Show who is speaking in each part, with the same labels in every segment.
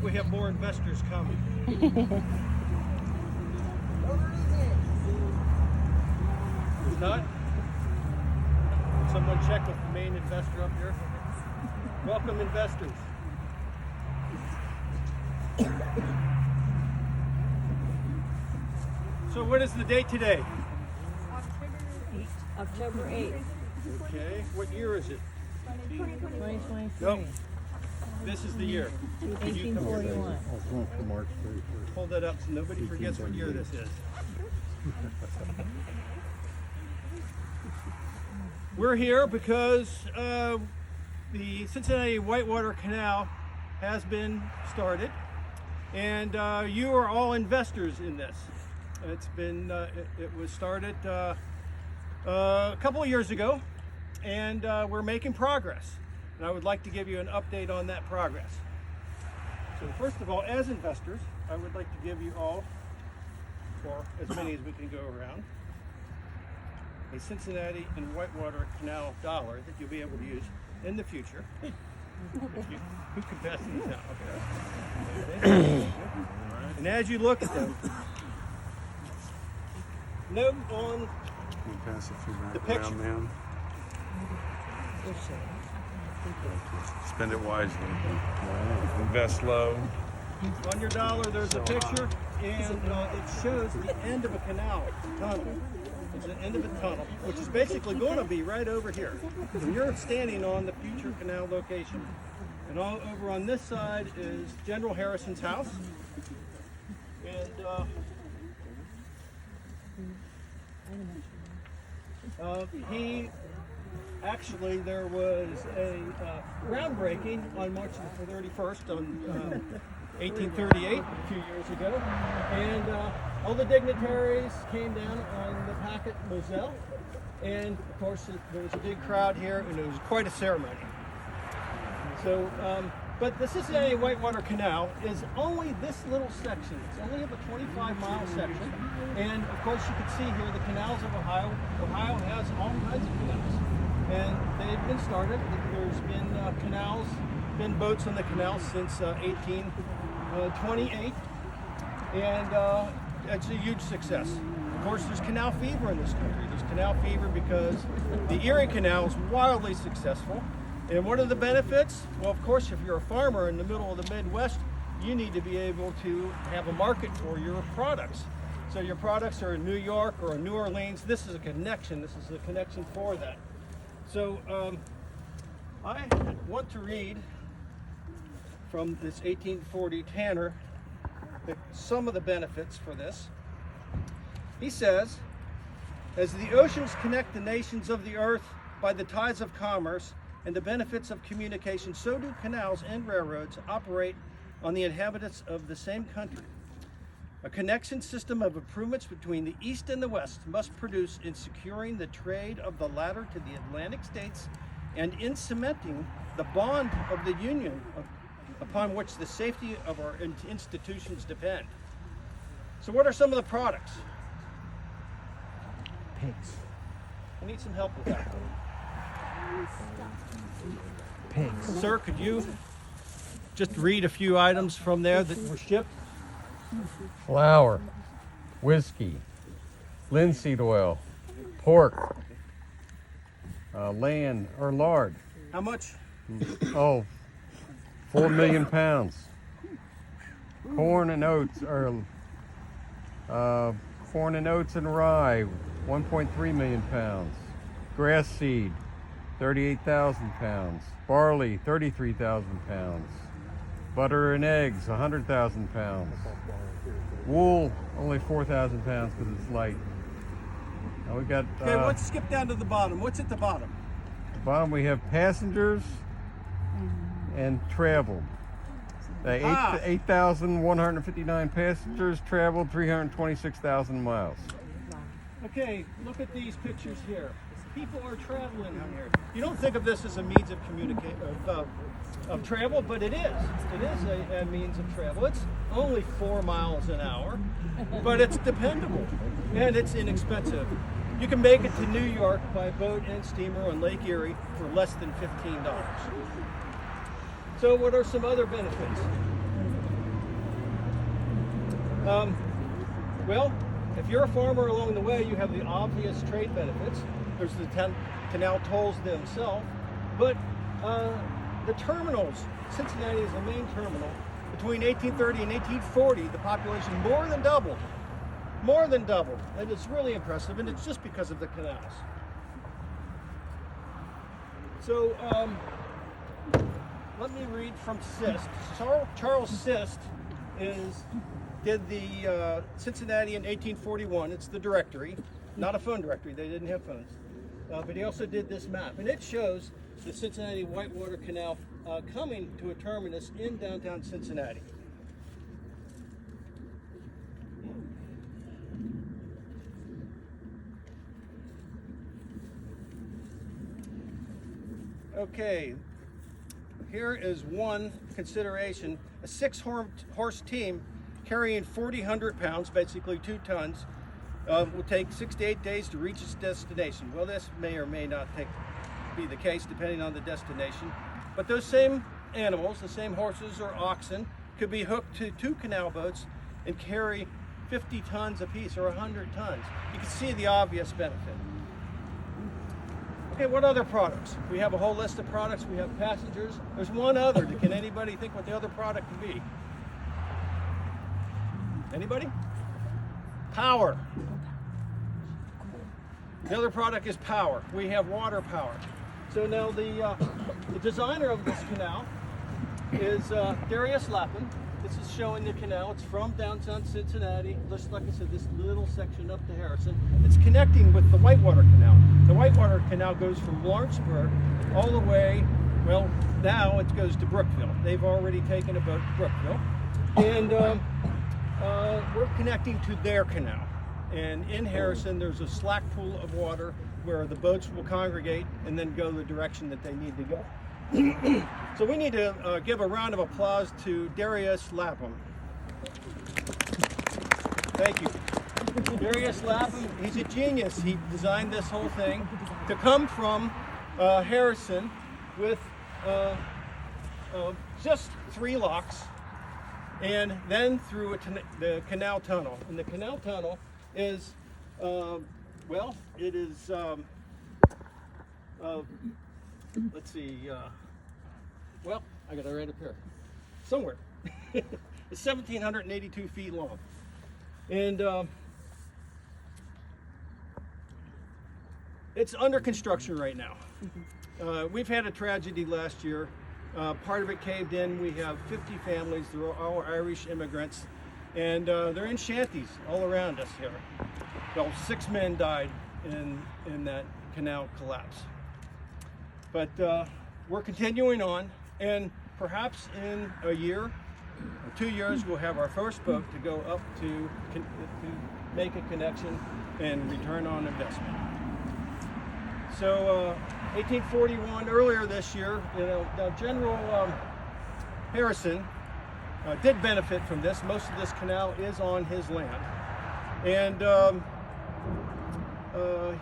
Speaker 1: think we have more investors coming. Not? Can someone check with the main investor up here? Welcome, investors. So what is the date today?
Speaker 2: October 8th.
Speaker 1: Okay, what year is it?
Speaker 2: 2023.
Speaker 1: Nope. This is the year.
Speaker 2: 1841.
Speaker 1: Hold that up so nobody forgets what year this is. We're here because the Cincinnati Whitewater Canal has been started, and you are all investors in this. It's been it was started a couple of years ago, and we're making progress. And I would like to give you an update on that progress. So first of all, as investors, I would like to give you all, or as many as we can go around, a Cincinnati and Whitewater Canal dollar that you'll be able to use in the future. Who can pass these out? Okay. And as you look at them, note on the picture.
Speaker 3: Spend it wisely. Invest low.
Speaker 1: On your dollar, there's a picture, and it shows the end of a canal tunnel. It's the end of a tunnel, which is basically going to be right over here. And you're standing on the future canal location. And all over on this side is General Harrison's house. And actually, there was a groundbreaking on March the 31st on 1838, a few years ago, and all the dignitaries came down on the Packet Moselle, and of course there was a big crowd here, and it was quite a ceremony. So, but the Cincinnati Whitewater Canal is only this little section. It's only a 25-mile section, and of course you can see here the canals of Ohio. Ohio has all kinds of canals. And they've been started. There's been canals, been boats on the canal since 1828, and it's a huge success. Of course, there's canal fever in this country. There's canal fever because the Erie Canal is wildly successful. And what are the benefits? Well, of course, if you're a farmer in the middle of the Midwest, you need to be able to have a market for your products. So your products are in New York or in New Orleans. This is a connection. This is a connection for that. So I want to read from this 1840 Tanner some of the benefits for this. He says, as the oceans connect the nations of the earth by the ties of commerce and the benefits of communication, so do canals and railroads operate on the inhabitants of the same country. A connection system of improvements between the East and the West must produce in securing the trade of the latter to the Atlantic states and in cementing the bond of the Union upon which the safety of our institutions depend. So what are some of the products?
Speaker 4: Pigs.
Speaker 1: I need some help with that.
Speaker 4: Pigs.
Speaker 1: Sir, could you just read a few items from there that were shipped?
Speaker 5: Flour, whiskey, linseed oil, pork, land or lard.
Speaker 1: How much?
Speaker 5: 4 million pounds. Corn and oats, or corn and oats and rye, 1.3 million pounds. Grass seed, 38,000 pounds. Barley, 33,000 pounds. Butter and eggs, 100,000 pounds. Wool, only 4,000 pounds because it's light. Now we got.
Speaker 1: Okay, let's skip down to the bottom. What's at the bottom?
Speaker 5: At the bottom we have passengers and travel. 8,159 passengers traveled 326,000 miles.
Speaker 1: Okay, look at these pictures here. People are traveling on here. You don't think of this as a means of of travel, but it is. It is a means of travel. It's only 4 miles an hour, but it's dependable and it's inexpensive. You can make it to New York by boat and steamer on Lake Erie for less than $15. So what are some other benefits? Well, if you're a farmer along the way, you have the obvious trade benefits. There's the canal tolls themselves, but the terminals, Cincinnati is the main terminal. Between 1830 and 1840, the population more than doubled. More than doubled. And it's really impressive, and it's just because of the canals. So, let me read from Sist. Charles Sist did the Cincinnati in 1841. It's the directory, not a phone directory. They didn't have phones. But he also did this map, and it shows the Cincinnati Whitewater Canal coming to a terminus in downtown Cincinnati. Okay, here is one consideration. A 6-horse team carrying 4,000 pounds, basically 2 tons, will take 6 to 8 days to reach its destination. Well, this may or may not be the case depending on the destination, but those same animals, the same horses or oxen, could be hooked to 2 canal boats and carry 50 tons apiece or 100 tons. You can see the obvious benefit. Okay, what other products? We have a whole list of products. We have passengers. There's one other. Can anybody think what the other product could be? Anybody? Power. The other product is power. We have water power. So now the designer of this canal is Darius Lapham. This is showing the canal. It's from downtown Cincinnati, just like I said, this little section up to Harrison. It's connecting with the Whitewater Canal. The Whitewater Canal goes from Lawrenceburg all the way, well, now it goes to Brookville. They've already taken a boat to Brookville. And we're connecting to their canal. And in Harrison, there's a slack pool of water where the boats will congregate and then go the direction that they need to go. So we need to give a round of applause to Darius Lapham. Thank you. Darius Lapham, he's a genius. He designed this whole thing to come from Harrison with just 3 locks and then through the canal tunnel. And the canal tunnel is, well, it is, let's see, well, I got it right up here, somewhere. It's 1,782 feet long. And it's under construction right now. We've had a tragedy last year. Part of it caved in. We have 50 families. They're all Irish immigrants. And they're in shanties all around us here. Well, 6 men died in that canal collapse. But we're continuing on, and perhaps in a year or 2 years we'll have our first boat to go up to make a connection and return on investment. So 1841, earlier this year, now General Harrison did benefit from this. Most of this canal is on his land. And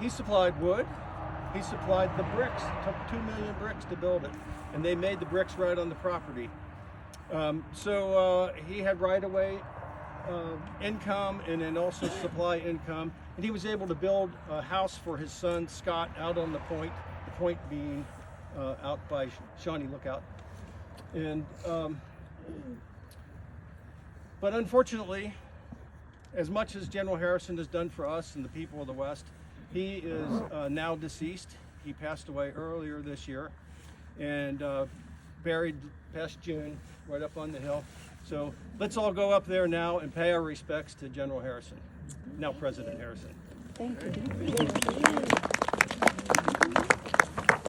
Speaker 1: he supplied wood. He supplied the bricks. It took 2 million bricks to build it. And they made the bricks right on the property. So he had right-of-way income and then also supply income. And he was able to build a house for his son, Scott, out on the point being out by Shawnee Lookout. And but unfortunately, as much as General Harrison has done for us and the people of the West, he is now deceased. He passed away earlier this year and buried past June right up on the hill. So let's all go up there now and pay our respects to General Harrison, now President Harrison.
Speaker 2: Thank you.